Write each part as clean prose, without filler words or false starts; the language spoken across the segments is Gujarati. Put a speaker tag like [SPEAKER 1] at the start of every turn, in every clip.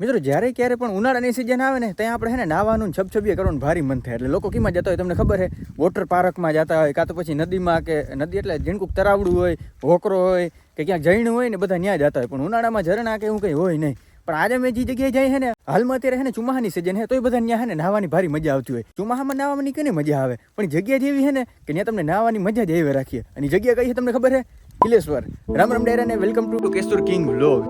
[SPEAKER 1] મિત્રો જ્યારે ક્યારે પણ ઉનાળાની સિઝન આવે ને ત્યાં આપણે છે ને નાવાનું છબછબીએ કરવાનું ભારી મન થાય. એટલે લોકો કીમાં જતા હોય તમને ખબર છે, વોટર પાર્કમાં જતા હોય, કાં તો પછી નદીમાં, કે નદી એટલે ઝીણકુક તરાવડું હોય, હોકરો હોય કે ક્યાંક જઈનું હોય ને બધા ત્યાં જતા હોય. પણ ઉનાળામાં ઝરણા કે એવું કંઈ હોય નહીં. પણ આજે મેં જે જગ્યાએ જાય છે ને, હાલમાં અત્યારે છે ને ચોમાહાની સિઝન છે, તો એ બધા ત્યાં છે ને નાહવાની ભારી મજા આવતી હોય. ચોમાહામાં નાહવાની કઈ મજા આવે, પણ જગ્યા જેવી છે ને કે ત્યાં તમને નાહવાની મજા જ એવી રાખીએ. અને જગ્યા કઈ છે તમને ખબર છે? કિલેશ્વર. રામ રામ ડાયરા ને વેલકમ ટુ કેસ્તુર કિંગ વ્લોગ.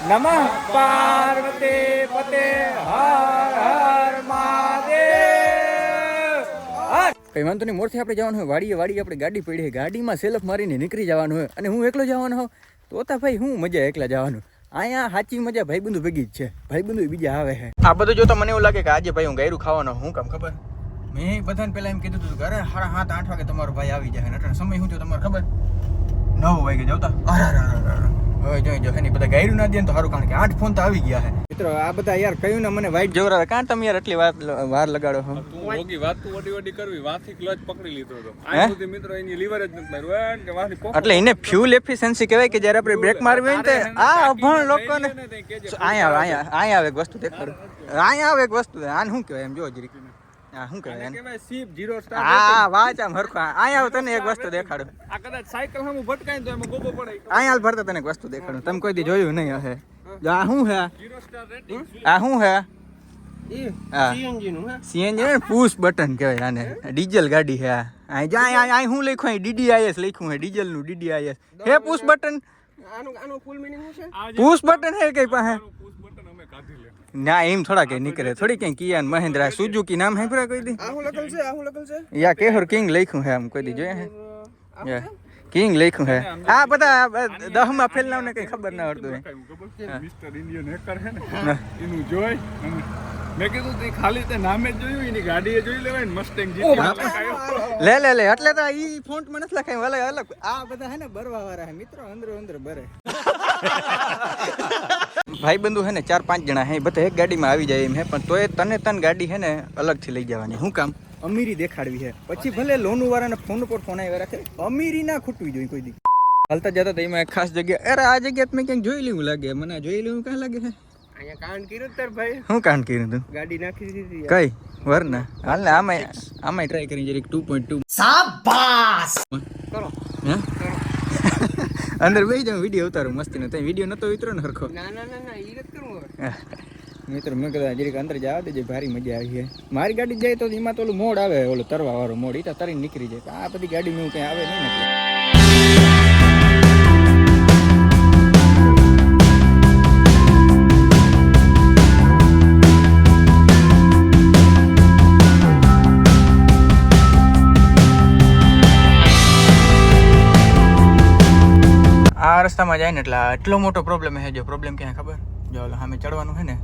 [SPEAKER 1] નમઃ પાર્વતી પતે હર હર મહાદેવ. કઈ વાંધો નહીં, મોરથી આપણે જવાનું હોય વાડીએ આપણે ગાડી પડી છે, ગાડીમાં સેલ્ફ મારીને નીકળી જવાનું હોય. અને હું એકલો જવાનો હોઉં તો ભાઈ હું મજા એકલા જવાનું. અહીંયા સાચી મજા ભાઈબંધુ ભેગી જ છે, ભાઈબંધુ બીજા આવે છે. આ બધું જોતા મને એવું લાગે કે આજે ભાઈ હું ગાયરું ખાવાનો. હું કામ ખબર, મેં બધાને પહેલા એમ કીધું હતું કે અરે 7:30 વાગે તમારો ભાઈ આવી જાય. અટાણે સમય શું થયો તમારે ખબર? 9 વાગે જવતા. હવે જોઈ એની બધા ગાયરું ના દે તો સારું, કારણ કે 8 ફોન તો આવી ગયા છે. મિત્રો આ બધા યાર કયું ને મને વાઈટ જોરાવે. કાં તમે યાર એટલી વાર લગાડો છો?
[SPEAKER 2] તું રોગી વાત તું વડી કરવી, વાથી ક્લચ પકડી લીધો તો આ સુધી મિત્રો એની લીવર જ નથી માર્યું કે વાથી પોક.
[SPEAKER 1] એટલે એને ફ્યુલ એફિશિયન્સી કહેવાય કે જ્યારે આપણે બ્રેક મારવી હોય ને આ અભણ લોકોને અહીંયા આવે એક વસ્તુ દેખાડું. અહીંયા આવે એક વસ્તુ, આને શું કહેવાય એમ જો જરીક. શું કહેવાય? સીપ 0 સ્ટાર. હા વાચ આમ હરખો. અહીંયા આવ તને એક વસ્તુ દેખાડું.
[SPEAKER 2] આ કદાચ સાયકલ હમ ભટકાય તો એમાં ગોબો પડે.
[SPEAKER 1] અહીંયા હાલ ભરતા તને એક વસ્તુ દેખાડું. તમે કોઈ દી જોયું નહીં હશે. આ શું છે?
[SPEAKER 2] 0 સ્ટાર રેટિંગ.
[SPEAKER 1] આ શું છે?
[SPEAKER 2] સીએનજી નું હે.
[SPEAKER 1] સીએનજી ને પુશ બટન કહેવાય આને. ડીઝલ ગાડી છે આ. આ શું લખ્યું? DDIS લખ્યું છે, ડીઝલ નું DDIS. હે પુશ બટન.
[SPEAKER 2] આનું ફૂલ મીનિંગ શું છે?
[SPEAKER 1] પુશ બટન હે કઈ પાસે?
[SPEAKER 2] પુશ બટન અમે કાઢી લે.
[SPEAKER 1] ના એમ થોડા કઈ નીકળે, થોડી કઈ કિયા મહેન્દ્રા સુઝુકી નામ હે કોઈ દી?
[SPEAKER 2] આ હું લખલ છે?
[SPEAKER 1] યા કેહર કિંગ લખ્યું હે આમ કોઈ દી જોયા હે? યા કિંગ લખ્યું હે. આ બધા 10માં ફેલનાવને કઈ ખબર ના પડતું હે.
[SPEAKER 2] મિસ્ટર ઇન્ડિયન હેકર હે ને એનું જોઈ મેં કીધું તે ખાલી તે નામે જ જોયું, એની ગાડીએ જોઈ લેવાય ને મસ્ટેંગ જીટી
[SPEAKER 1] લે એટલે તો ઈ ફોન્ટ માં નથી લખાય વાલે અલગ. આ બધા હે ને બરવા વાળા હે મિત્રો, અંદર બરે. ભાઈ બંધુ હે ને 4-5 જણા હે, બધા એક ગાડીમાં આવી જાય એમ હે. પણ તોય તને ગાડી હે ને અલગથી લઈ જવાની. શું કામ? અમીરી દેખાડવી છે. પછી ભલે લોનું વાળાને ફોન પર ફોન આવ્યા રાખે, અમીરી ના ખૂટવી જોઈએ કોઈ દી. હાલતા જતા તો એમાં એક ખાસ જગ્યા, અરે આ જગ્યા મેં ક્યાંક જોઈ લેવું લાગે. મને જોઈ લેવું ક્યાં લાગે છે?
[SPEAKER 2] અહીંયા કાંડ કર્યું તાર ભાઈ.
[SPEAKER 1] શું કાંડ કર્યું તું?
[SPEAKER 2] ગાડી નાખી દીધી
[SPEAKER 1] કઈ વરના હાલ ને આમાં ટ્રાય કરી જરીક 2.2.
[SPEAKER 2] શાબાશ કરો
[SPEAKER 1] હે અંદર બેસી જાવ, વિડીયો ઉતારું મસ્તીનો. તઈ વિડીયો નતો ઉતરો ને હરખો.
[SPEAKER 2] ના ઈ નથી કરવું હવે.
[SPEAKER 1] મિત્રો મેં કીધું જરીક અંદર જવા દેજે, ભારી મજા આવી છે. મારી ગાડી જાય તો એમાં તો ઓલું મોડ આવે, ઓલો તરવા વાળો મોડ, એ તો તરીને નીકળી જાય. આ બધી ગાડીમાં એવું કંઈ આવે નહીં ને. આ રસ્તામાં જાય ને એટલે એટલો મોટો પ્રોબ્લેમ છે. જો પ્રોબ્લેમ ક્યાં ખબર? જો સામે ચડવાનું છે ને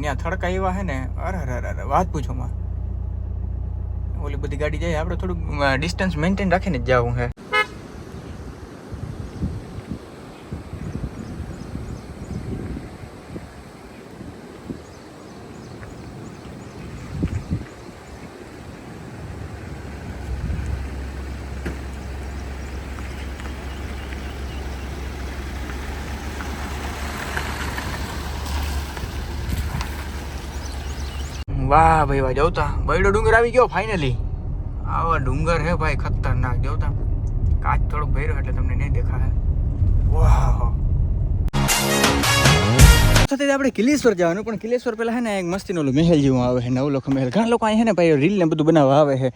[SPEAKER 1] ત્યાં થડકા એવા છે ને, અરે વાત પૂછો માં. ઓલી બધી ગાડી જાય, આપણે થોડુંક ડિસ્ટન્સ મેન્ટેન રાખીને જ જવું છે. વાહ ભાઈ વાહ, જવતા બૈડો ડુંગર આવી ગયો ફાઇનલી. આવા ડુંગર હે ભાઈ ખતરનાક. જવતા કાચ થોડોક ભર્યો એટલે તમને નહીં દેખાય. વાહ સાથે આપણે કિલેશ્વર જવાનું, પણ કિલેશ્વર પહેલા હે ને એક મસ્તીનો મહેલ જેવું આવે છે, નવલખ મહેલ. ઘણા લોકો અહીં છે ને ભાઈ રીલ ને બધું બનાવવા આવે છે,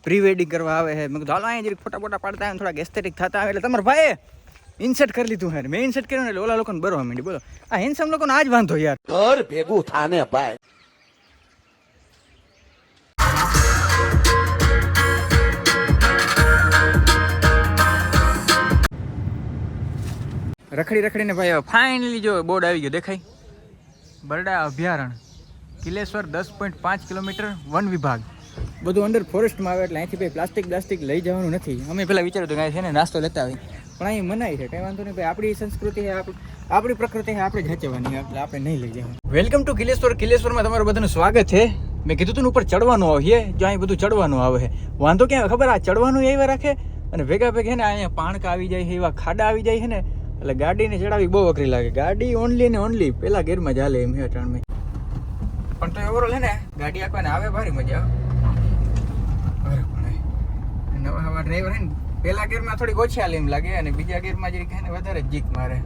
[SPEAKER 1] પ્રી વેડિંગ કરવા આવે છે. મેં કીધું હાલો અહીંયા જરીક ફોટા પાડતા આવે, થોડા એસ્થેટિક થતા આવે. એટલે તમારા ભાઈએ ઇન્સર્ટ કરી લીધું હે. મેં ઇન્સર્ટ કર્યું એટલે ઓલા લોકોને બરવા માંડી. બોલો આ હેન્ડસમ લોકોને આ જ વાંધો યાર. ઘર ભેગું થાને ભાઈ. રખડીને ભાઈ ફાઇનલી જો બોર્ડ આવી ગયો, દેખાય? બરડા અભયારણ્ય કિલેશ્વર 10.5 કિલોમીટર વન વિભાગ. બધું અંડર ફોરેસ્ટમાં આવે એટલે અહીંથી ભાઈ પ્લાસ્ટિક લઈ જવાનું નથી. અમે પહેલાં વિચાર્યું હતું કે છે ને નાસ્તો લેતા આવી, પણ અહીં મનાય છે. કંઈ વાંધો નહીં ભાઈ, આપણી સંસ્કૃતિ આપણી પ્રકૃતિ આપણે જચવાની એટલે આપણે નહીં લઈ જવાનું. Welcome to Kileshwar. કિલેશ્વરમાં તમારું બધાનું સ્વાગત છે. મેં કીધું તું ઉપર ચડવાનું આવે જો અહીં બધું ચડવાનું આવે છે. વાંધો ક્યાં ખબર, આ ચડવાનું એવા રાખે અને ભેગા ભેગા ને અહીંયા પાણકા આવી જાય છે, એવા ખાડા આવી જાય છે ને, એટલે ગાડીને ચડાવી બહુ અઘરી લાગે. ગાડી ઓનલી ને ઓનલી પેલા ગેરમાં જ હાલે એમ છે ત્રણ. પણ તો ઓવરઓલ છે ને ગાડી આખવાને આવે ભારી મજા આવે. નવા નવા ડ્રાઈવર છે ને પેલા ગેરમાં થોડીક ઓછી હાલે એમ લાગે અને બીજા ગેરમાં જે કહે ને વધારે જીક મારે.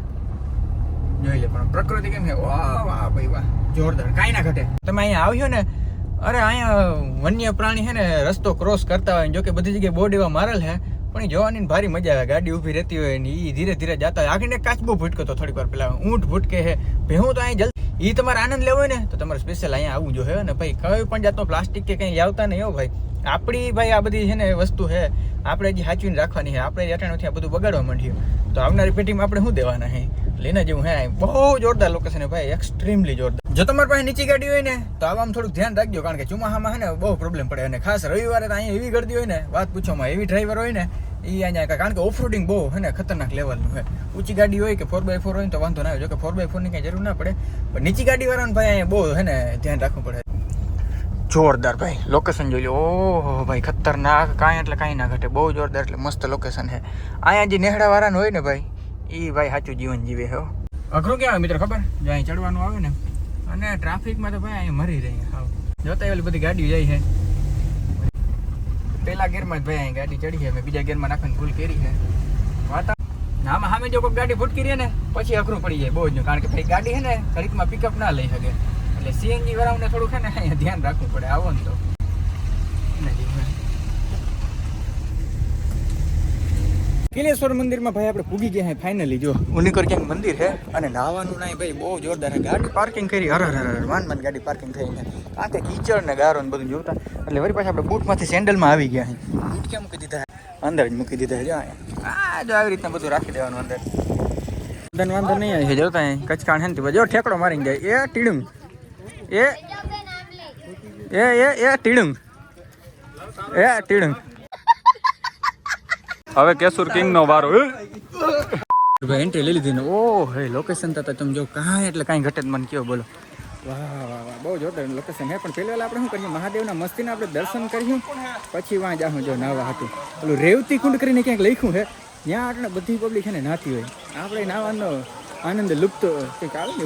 [SPEAKER 1] જોઈ લે પણ પ્રકૃતિ કેમ છે, વાહ વાહ ભાઈ વાહ, જોરદાર, કાંઈ ના ઘટે. તમે અહીંયા આવ્યો ને, અરે અહીંયા વન્ય પ્રાણી છે ને રસ્તો ક્રોસ કરતા હોય, જો કે બધી જગ્યાએ બોર્ડ એવા મારેલ છે, પણ એ જોવાની ભારી મજા આવે. ગાડી ઊભી રહેતી હોય ને એ ધીરે ધીરે જતા હોય. આગળ કાચબો ભૂટકો તો થોડીક વાર પેલા ઊંટ ભૂટકે છે, ભેહું તો અહીંયા જલ્દી. એ તમારે આનંદ લેવો હોય ને તો તમારે સ્પેશિયલ અહીંયા આવવું જોઈએ. ને ભાઈ કોઈ પણ જાતનો પ્લાસ્ટિક કે કંઈ આવતા નહીં હો ભાઈ. આપણી ભાઈ આ બધી છે ને વસ્તુ છે, આપણે જે સાચવીને રાખવાની છે. આપણે અટાણુંથી આ બધું બગાડવા માંડ્યું તો આવનારી પેઢીમાં આપણે શું દેવાના છે? લઈને જેવું હે. બહુ જોરદાર લોકેશન છે ભાઈ, એક્સ્ટ્રીમલી જોરદાર. જો તમારી પાસે નીચી ગાડી હોય ને તો આવામાં થોડુંક ધ્યાન રાખજો, કારણ કે ચોમાસામાં છે ને બહુ પ્રોબ્લેમ પડે. અને ખાસ રવિવારે તો અહીંયા એવી ગરદી હોય ને વાત પૂછવામાં. એવી ડ્રાઈવર હોય ને એ અહીંયા, કારણ કે ઓફરોડિંગ બહુ છે ને ખતરનાક લેવલનું છે. ઊંચી ગાડી હોય કે 4x4 હોય તો વાંધો ના આવે. જો કે 4x4 ની કંઈ જરૂર ના પડે, પણ નીચી ગાડી વાળાને ભાઈ અહીંયા બહુ છે ને ધ્યાન રાખવું પડે. જોરદાર ભાઈ લોકેશન જોઈ લો. ઓહો ભાઈ ખતરનાક, કાંઈ એટલે કાંઈ ના ઘટે. બહુ જોરદાર, એટલે મસ્ત લોકેશન છે. અહીંયા જે નેહડા વાળાનું હોય ને ભાઈ, એ ભાઈ સાચું જીવન જીવે છે. અઘરું ક્યાં આવે મિત્ર ખબર, જો અહીં ચડવાનું આવે ને, અને ટ્રાફિકમાં તો ભાઈ અહીં મરી રહી. હા જોતા એવી બધી ગાડીઓ જાય છે. પેલા ગેરમાં જ ભાઈ અહીં ગાડી ચડી છે, મેં બીજા ગેરમાં નાખવાની ભૂલ કરી છે. વાતાવરણ આમાં સામે જો કોઈ ગાડી ભૂટકી રહે ને પછી અઘરું પડી જાય બહુ જ, કારણ કે ભાઈ ગાડી છે ને ઘડીકમાં પિકઅપ ના લઈ શકે. એટલે સીએનજી વાળાને થોડુંક છે ને અહીંયા ધ્યાન રાખવું પડે. આવો ને તો કિલેશ્વર મંદિરમાં ભાઈ આપણે પૂગી ગયા ફાઇનલી. જો ઉનીકર ક્યાંક મંદિર છે અને નાવાનું નહીં ભાઈ, બહુ જોરદાર છે. ગાડી પાર્કિંગ કરી હર માન ગાડી પાર્કિંગ થઈ ને, કારણ કે કીચડ ને ગારો ને બધું જોતા એટલે વળી પાછા આપણે બૂટમાંથી સેન્ડલમાં આવી ગયા. બૂટ ક્યાં મૂકી દીધા? અંદર જ મૂકી દીધા. જો આ જો આવી રીતના બધું રાખી દેવાનું અંદર. અંદર વાંધો નહીં આવે છે. જોતા કચકાણ છે ને જો ઠેકડો મારીને જાય. એ ટીડુંગ એ ટીડુંગ
[SPEAKER 2] હવે કેસુર કિંગ નો વારો.
[SPEAKER 1] ભાઈ એન્ટ્રી લઈ લીધી ને, ઓ હે લોકેશન તો તમે જો કાંઈ એટલે કાંઈ ઘટે મને કયો બોલો. વાહ વાહ વાહ, બહુ જોરદાર લોકેશન હે. પણ પહેલા આપણે શું કરીએ, મહાદેવના મસ્તીના આપણે દર્શન કર્યું પછી વાં જાઉં. જો નાવા હતું પેલું રેવતી કુંડ કરીને ક્યાંક લખ્યું છે, ત્યાં આપણે બધી પબ્લિક છે ને નાતી હોય. આપણે નાવાનો આનંદ લુપ્ત કંઈક આવે ને.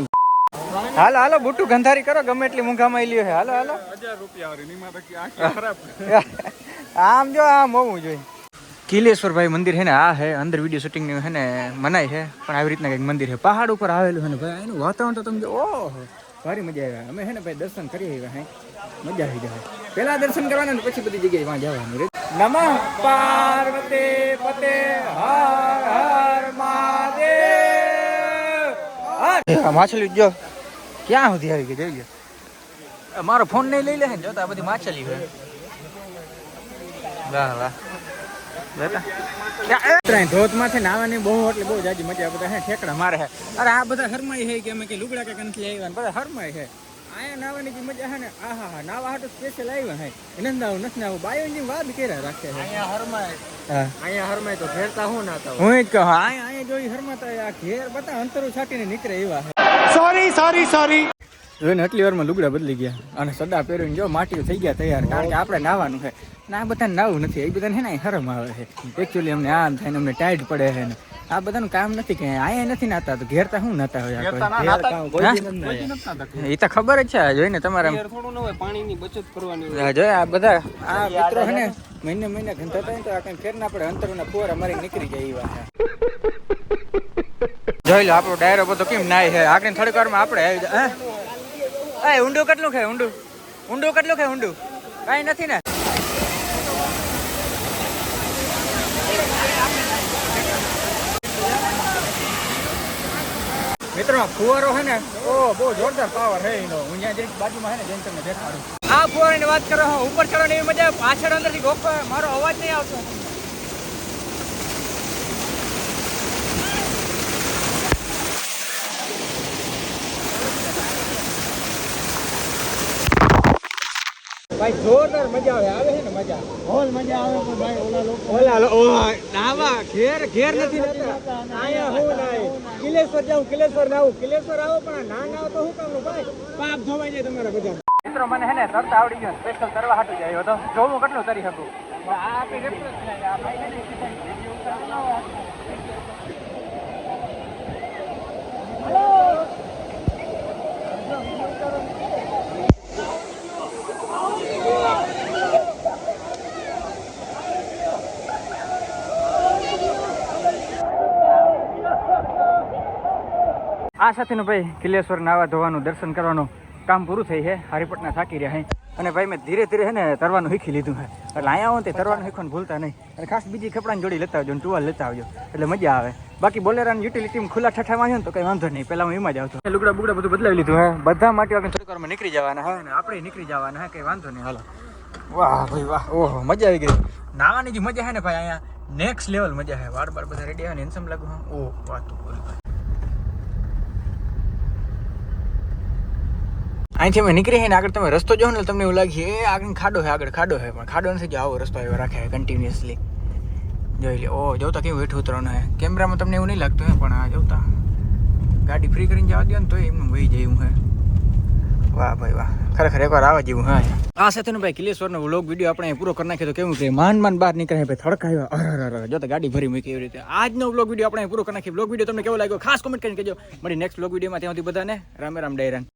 [SPEAKER 1] હાલો હાલો બુટુ ગંધારી કરો, ગમે એટલી મૂંઘામાં લ્યો છે. હાલો હાલો
[SPEAKER 2] 1000 રૂપિયા ખરાબ.
[SPEAKER 1] આમ જો આમ હોવું જોઈએ. કિલેશ્વર ભાઈ મંદિર છે ને આ છે, અંદર વિડીયો શૂટિંગ છે ને મનાય છે, પણ આવી રીતના કંઈક મંદિર છે પહાડ ઉપર આવેલું છે ને ભાઈ. એનું વાતાવરણ તો તમે જો, ઓહો ભારી મજા આવે. અમે છે ને ભાઈ દર્શન કરીએ આવ્યા, હે મજા આવી જાય. પેલા દર્શન કરવાના ને પછી બધી જગ્યાએ વાં જવાનું. નમઃ પાર્વતી પતે હર હર મહાદેવ. માછલી જો ક્યાં સુધી આવી ગઈ જોઈ લો. મારો ફોન નહીં લઈ લે ને, જોતા બધી માછલી હોય. વાહ વાહ. ધોધમાંથી નાવાની બહુ એટલે બહુ જાજી મજા. બધા હે ઠેકડા મારે છે. અરે આ બધા હરમાઈ છે કે અમે કે લુગડા કે નથી આવ્યા, બધા હરમાઈ છે. અહીંયા નાવાની જે મજા છે ને, આહા હા નાવા હાટું સ્પેશિયલ આવ્યા હે. નંદ આવું નથી આવું બાયોની વાત કર્યા રાખે. અહીંયા હરમાય, હા અહીંયા હરમાય તો ઘેરતા હું નાતા હું જ કહું. અહીંયા જોઈ હરમાતા આ ઘેર બધા અંતરું છાટીને નીકળે એવા છે. સોરી જોઈને આટલી વારમાં લુગડા બદલી ગયા અને સદા પહેરીને જો માટી થઈ ગયા તૈયાર, કારણ કે આપણે નાવાનું છે. ના બધાને નાવું નથી, એ બધાને છે ને હરમ આવે છે. એકચ્યુઅલી અમને આમ થાય ને અમને ટાઈટ પડે છે ને આ બધાનું કામ નથી કે અહીંયા નથી નાતા તો ઘેરતા શું નાતા હોય? એ તો ખબર જ છે. જોઈને તમારે પાણીની બચત કરવાની જોઈએ. આ બધા આ મિત્રો છે ને મહિને ગંધાતા હોય તો આ કઈ ફેર ના પડે, અંતરોના ફુવારા મારી નીકળી જાય એવા છે. જોઈ લો આપણો ડાયરો બધો કેમ નાય છે. આગળ થોડીક વારમાં આપણે આવી જાય. ઊંડું કેટલું છે? ઊંડું કેટલું છે? ઊંડું કાંઈ નથી ને. મિત્રો ફુવારો છે ને ઓ બહુ જોરદાર પાવર છે એનો. હું ત્યાં જઈ બાજુમાં છે ને જઈને તમને દેખાડું. આ ફુવારાની વાત કરો, ઉપર ચડવાની એવી મજા. પાછળ અંદરથી ગોખો, મારો અવાજ નહીં આવતો. ભાઈ જોરદાર મજા આવે છે ને મજા. હોલ મજા આવે તો ભાઈ ઓલા લોકો નાવા ઘેર નથી રહેતા. અહીંયા હું નાય
[SPEAKER 3] કિલેશ્વર જાઉં, કિલેશ્વર ના આવું, કિલેશ્વર આવો પણ ના ના આવો તો શું કામનું ભાઈ? પાપ ધોવાઈ જાય તમારા બધા.
[SPEAKER 1] મિત્રો મને હે ને તરતા આવડી ગયો, સ્પેશિયલ તરવા હાટું જ આવ્યો હતો. જોવું કેટલું તરી શકું.
[SPEAKER 3] આ આપણી રેફરન્સ થાય, આ ભાઈ ને વિડીયો ઉતારવાનો.
[SPEAKER 1] આ સાથેનું ભાઈ કિલેશ્વર નાવા ધોવાનું દર્શન કરવાનું કામ પૂરું થઈ છે. હરિપટના થાકી રહ્યા છે અને ભાઈ મેં ધીરે ધીરે છે ને તરવાનું શીખી લીધું છે. એટલે અહીંયા આવો તે તરવાનું શીખવાનું ભૂલતા નહીં. અને ખાસ બીજી કપડાની જોડી લેતા આવજો, ટુવાલ લેતા આવજો એટલે મજા આવે. બાકી બોલેરાની યુટિલિટી ખુલ્લા ઠઠામાં આવ્યો ને તો કંઈ વાંધો નહીં. પહેલાં હું એમાં જ આવતો. લુગડા બુગડા બધું બદલાવી લીધું હે. બધા માટે આપણે થોડીક વારમાં નીકળી જવાના હે ને આપણે નીકળી જવાના હે, કંઈ વાંધો નહીં. હાલો. વાહ ભાઈ વાહ, ઓહો મજા આવી ગઈ. નાવાની જે મજા છે ને ભાઈ અહીંયા નેક્સ્ટ લેવલ મજા છે. વાર બાર બધા રેડી આવે ને હેન્ડસમ લાગુ. ઓહ વાત તો બોલ. અહીંથી અમે નીકળી ને આગળ તમે રસ્તો જોવો ને તમને એવું લાગે એ આગળ ખાડો છે, આગળ ખાડો છે, પણ ખાડો નથી. જો આવો રસ્તો આવ્યો રાખે કન્ટિન્યુઅસલી. જોઈ લે. ઓ જોતા કેવું હેઠું ઉતરવાનું છે. કેમેરામાં તમને એવું નહીં લાગતું હે, પણ આ જોતા ગાડી ફ્રી કરીને જવા દો ને તો એમનું વહી જાય એવું હે. વાહ ભાઈ વાહ, ખરેખર એકવાર આવવા જેવું હા. આ સાથેનો ભાઈ કિલેશ્વરનો વ્લોગ વિડીયો આપણે પૂરો કરી નાખ્યો. તો કેવું કે માંડ બહાર નીકળે ભાઈ, થડકાયો અરે જો તો ગાડી ભરી મૂકી એવી રીતે. આજનો વ્લોગ વિડીયો આપણે પૂરો કરી નાખ્યો. વ્લોગ વિડીયો તમને કેવો લાગ્યો ખાસ કોમેન્ટ કરીને કહેજો. મળી નેક્સ્ટ વ્લોગ વિડીયોમાં. ત્યાંથી બધાને રામ રામ ડાયરાન.